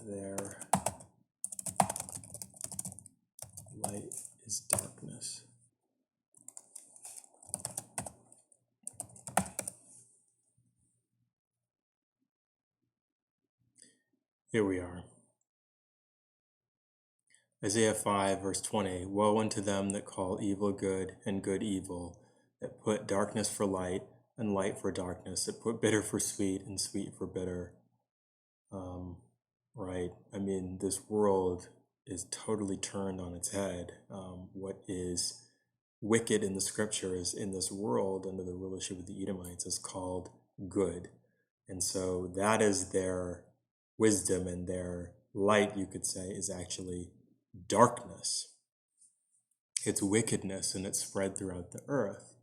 their light is darkness. Here we are. Isaiah 5, verse 20. Woe unto them that call evil good and good evil, that put darkness for light and light for darkness, that put bitter for sweet and sweet for bitter. Right? I mean, this world is totally turned on its head. What is wicked in the scriptures in this world under the rulership of the Edomites is called good. And so that is their wisdom, and their light, you could say, is actually darkness. It's wickedness, and it's spread throughout the earth.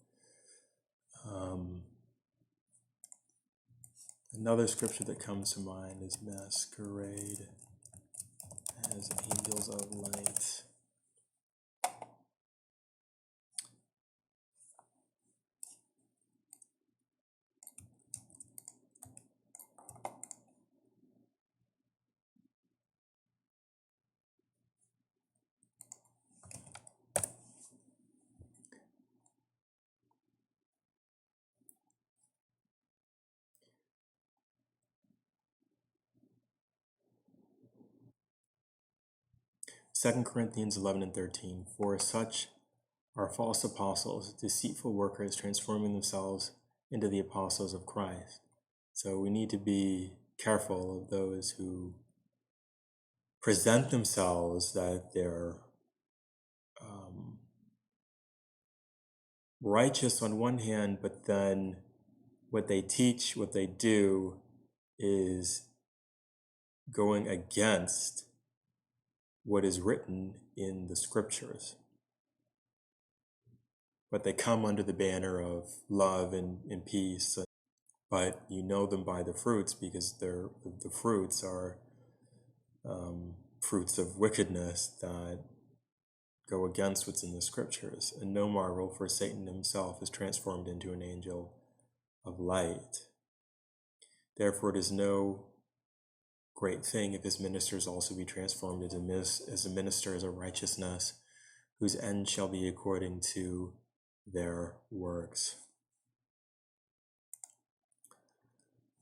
Another scripture that comes to mind is masquerade as angels of light. Second Corinthians 11 and 13. For such are false apostles, deceitful workers, transforming themselves into the apostles of Christ. So we need to be careful of those who present themselves that they're righteous on one hand, but then what they teach, what they do is going against what is written in the scriptures. But they come under the banner of love and peace. But you know them by the fruits, because the fruits are fruits of wickedness that go against what's in the scriptures. And no marvel, for Satan himself is transformed into an angel of light. Therefore, it is no great thing if his ministers also be transformed as a ministers of righteousness, whose end shall be according to their works.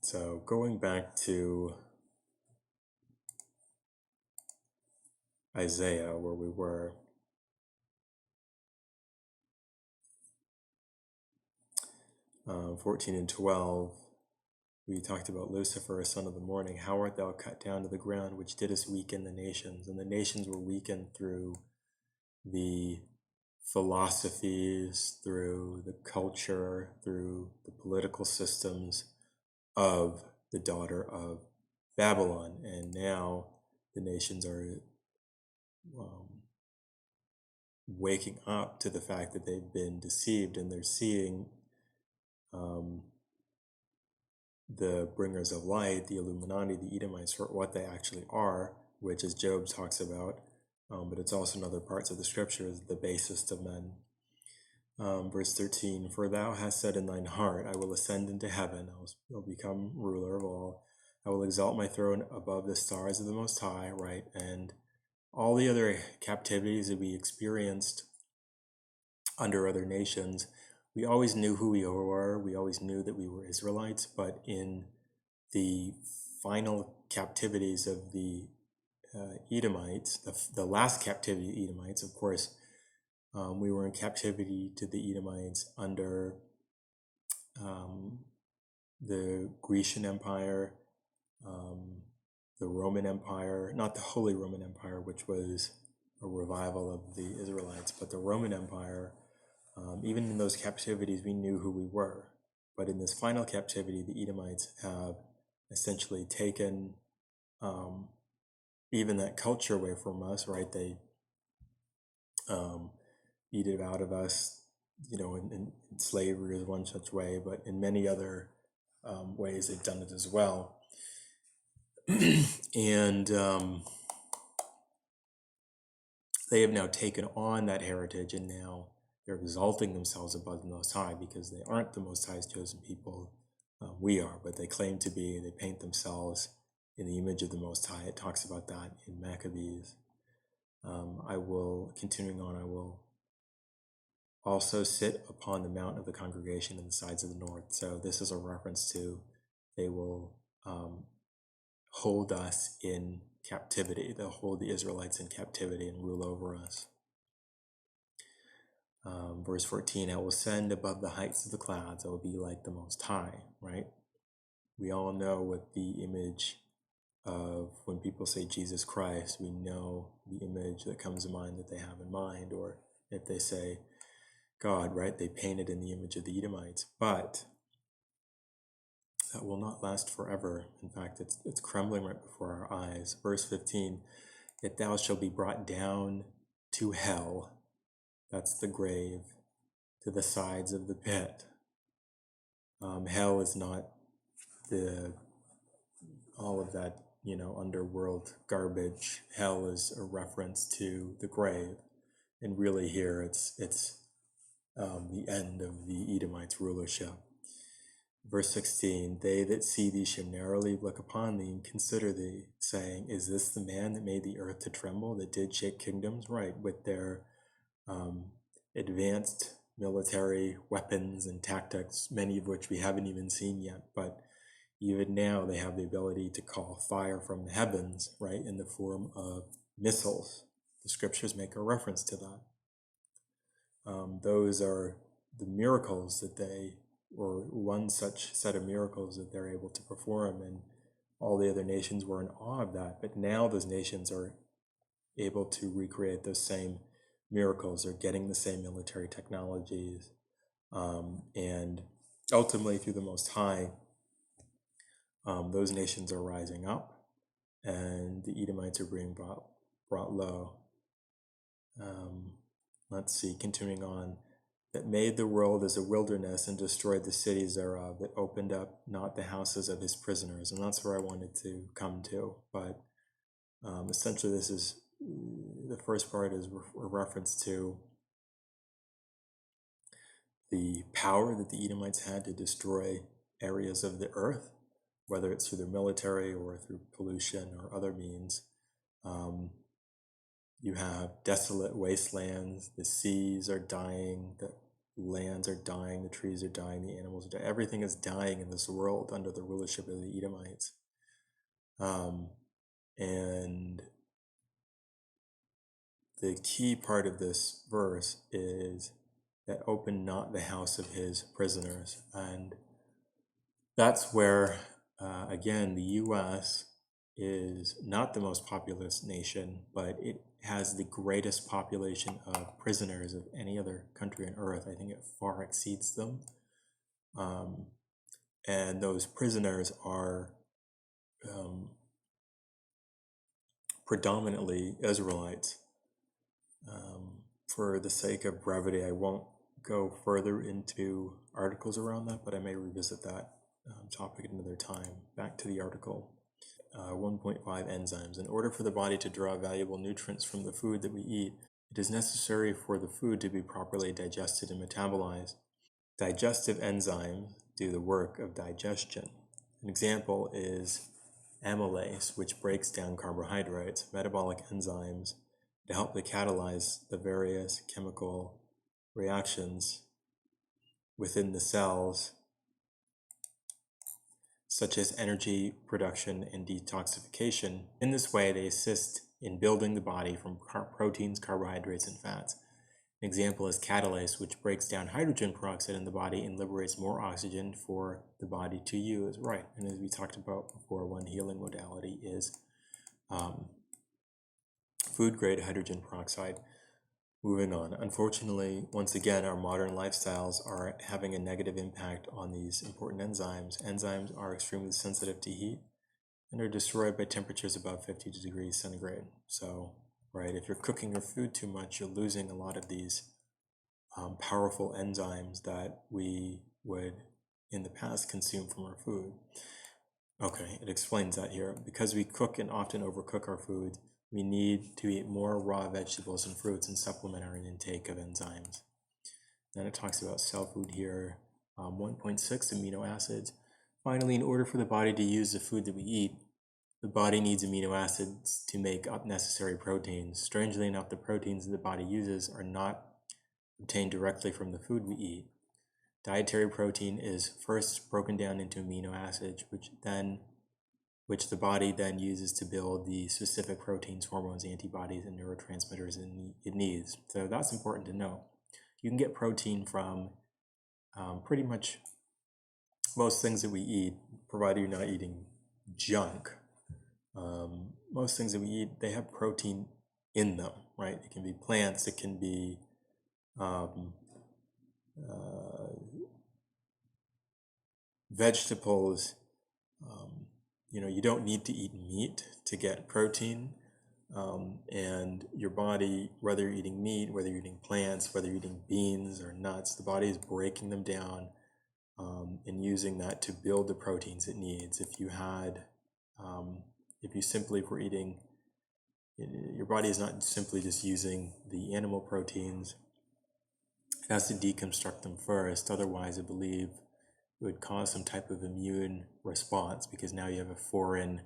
So going back to Isaiah, where we were, um, 14 and 12, we talked about Lucifer, a son of the morning. How art thou cut down to the ground, which didst weaken the nations? And the nations were weakened through the philosophies, through the culture, through the political systems of the daughter of Babylon. And now the nations are waking up to the fact that they've been deceived, and they're seeing the bringers of light, the Illuminati, the Edomites, for what they actually are, which, as Job talks about, but it's also in other parts of the scriptures, the basest of men. Verse 13, for thou hast said in thine heart, I will ascend into heaven, I will become ruler of all, I will exalt my throne above the stars of the Most High, right? And all the other captivities that we experienced under other nations, we always knew who we were. We always knew that we were Israelites. But in the final captivities of the Edomites, the last captivity of the Edomites, of course, we were in captivity to the Edomites under the Grecian Empire, the Roman Empire, not the Holy Roman Empire, which was a revival of the Israelites, but the Roman Empire. Even in those captivities, we knew who we were. But in this final captivity, the Edomites have essentially taken even that culture away from us, right? They eat it out of us, in slavery is one such way, but in many other ways they've done it as well. And they have now taken on that heritage, and now they're exalting themselves above the Most High, because they aren't the Most High's chosen people. We are, but they claim to be. They paint themselves in the image of the Most High. It talks about that in Maccabees. I will, continuing on, I will also sit upon the mount of the congregation in the sides of the north. So this is a reference to they will hold us in captivity. They'll hold the Israelites in captivity and rule over us. Verse 14, I will send above the heights of the clouds. I will be like the Most High, right? We all know what the image of when people say Jesus Christ, we know the image that comes to mind that they have in mind, or if they say God, right, they paint it in the image of the Edomites, but that will not last forever. In fact, it's crumbling right before our eyes. Verse 15, yet thou shalt be brought down to hell, that's the grave, to the sides of the pit. Hell is not all of that, underworld garbage. Hell is a reference to the grave, and really here it's the end of the Edomites' rulership. Verse 16, they that see thee shall narrowly look upon thee and consider thee, saying, is this the man that made the earth to tremble, that did shake kingdoms? Right, with their advanced military weapons and tactics, many of which we haven't even seen yet, but even now they have the ability to call fire from the heavens, right, in the form of missiles. The scriptures make a reference to that. Those are the miracles that or one such set of miracles that they're able to perform, and all the other nations were in awe of that. But now those nations are able to recreate those same miracles. They're getting the same military technologies, and ultimately through the Most High, those nations are rising up, and the Edomites are being brought low. Let's see, continuing on, that made the world as a wilderness and destroyed the cities thereof, that opened up not the houses of his prisoners. And that's where I wanted to come to. But essentially this is, the first part is a reference to the power that the Edomites had to destroy areas of the earth, whether it's through their military or through pollution or other means. You have desolate wastelands, the seas are dying, the lands are dying, the trees are dying, the animals are dying. Everything is dying in this world under the rulership of the Edomites. And the key part of this verse is that open not the house of his prisoners. And that's where, again, the U.S. is not the most populous nation, but it has the greatest population of prisoners of any other country on earth. I think it far exceeds them. And those prisoners are predominantly Israelites. For the sake of brevity, I won't go further into articles around that, but I may revisit that topic at another time. Back to the article. 1.5 enzymes. In order for the body to draw valuable nutrients from the food that we eat, it is necessary for the food to be properly digested and metabolized. Digestive enzymes do the work of digestion. An example is amylase, which breaks down carbohydrates. Metabolic enzymes to help to catalyze the various chemical reactions within the cells, such as energy production and detoxification. In this way, they assist in building the body from proteins, carbohydrates, and fats. An example is catalase, which breaks down hydrogen peroxide in the body and liberates more oxygen for the body to use. Right, and as we talked about before, one healing modality is food-grade hydrogen peroxide. Moving on. Unfortunately, once again, our modern lifestyles are having a negative impact on these important enzymes. Enzymes are extremely sensitive to heat and are destroyed by temperatures above 50 degrees centigrade. So, right, if you're cooking your food too much, you're losing a lot of these powerful enzymes that we would, in the past, consume from our food. Okay, it explains that here. Because we cook and often overcook our food, we need to eat more raw vegetables and fruits and supplement our intake of enzymes. Then it talks about cell food here, 1.6 amino acids. Finally, in order for the body to use the food that we eat, The body needs amino acids to make up necessary proteins. Strangely enough, the proteins the body uses are not obtained directly from the food we eat. Dietary protein is first broken down into amino acids, which the body then uses to build the specific proteins, hormones, antibodies, and neurotransmitters it needs. So that's important to know. You can get protein from pretty much most things that we eat, provided you're not eating junk. Most things that we eat, they have protein in them, right? It can be plants, it can be vegetables. You don't need to eat meat to get protein. And your body, whether you're eating meat, whether you're eating plants, whether you're eating beans or nuts, the body is breaking them down and using that to build the proteins it needs. If you simply were eating, your body is not simply just using the animal proteins. It has to deconstruct them first. Otherwise, I believe it would cause some type of immune response, because now you have a foreign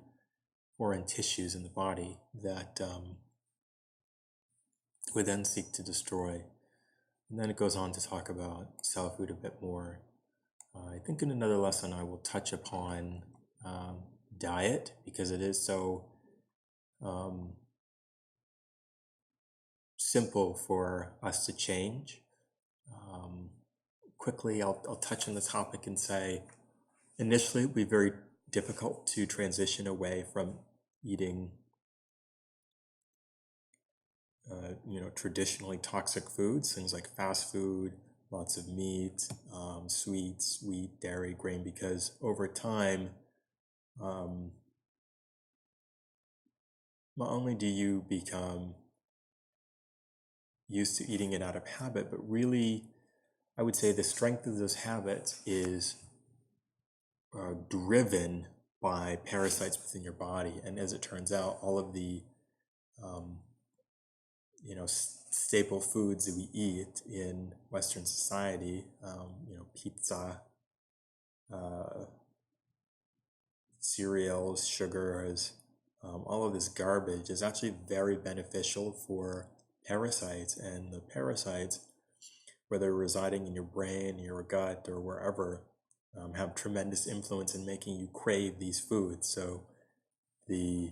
tissues in the body that would then seek to destroy. And then it goes on to talk about cell food a bit more. I think in another lesson I will touch upon diet, because it is so simple for us to change. Quickly, I'll touch on the topic and say, initially it will be very difficult to transition away from eating traditionally toxic foods, things like fast food, lots of meat, sweets, wheat, dairy, grain, because over time, not only do you become used to eating it out of habit, but really, I would say the strength of those habits is driven by parasites within your body. And as it turns out, all of the staple foods that we eat in Western society, pizza, cereals, sugars, all of this garbage is actually very beneficial for parasites. And the parasites, whether residing in your brain, your gut, or wherever, have tremendous influence in making you crave these foods. So the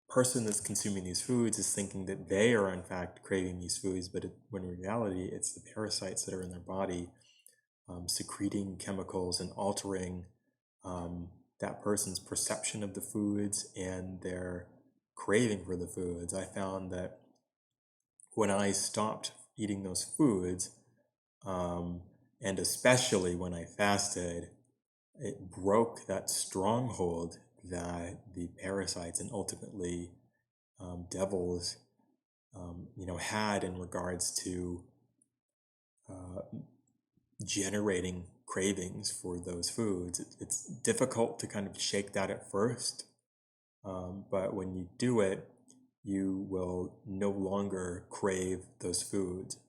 person that's consuming these foods is thinking that they are in fact craving these foods, but when in reality it's the parasites that are in their body secreting chemicals and altering that person's perception of the foods and their craving for the foods. I found that when I stopped eating those foods, and especially when I fasted, it broke that stronghold that the parasites and ultimately devils, had in regards to generating cravings for those foods. It's difficult to kind of shake that at first, but when you do it, you will no longer crave those foods.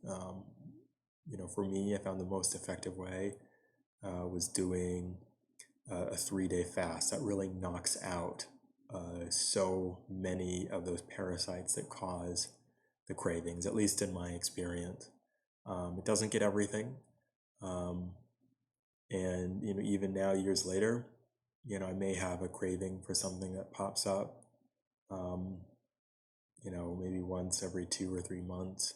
For me, I found the most effective way was doing a 3-day fast. That really knocks out so many of those parasites that cause the cravings, at least in my experience. It doesn't get everything. And even now, years later, I may have a craving for something that pops up, maybe once every 2 or 3 months.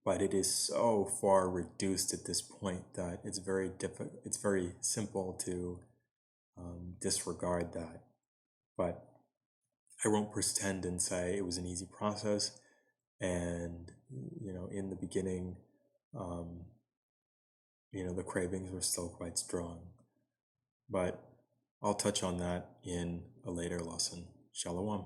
But it is so far reduced at this point that it's very simple to disregard that. But I won't pretend and say it was an easy process. And, in the beginning, the cravings were still quite strong. But I'll touch on that in a later lesson. Shalom.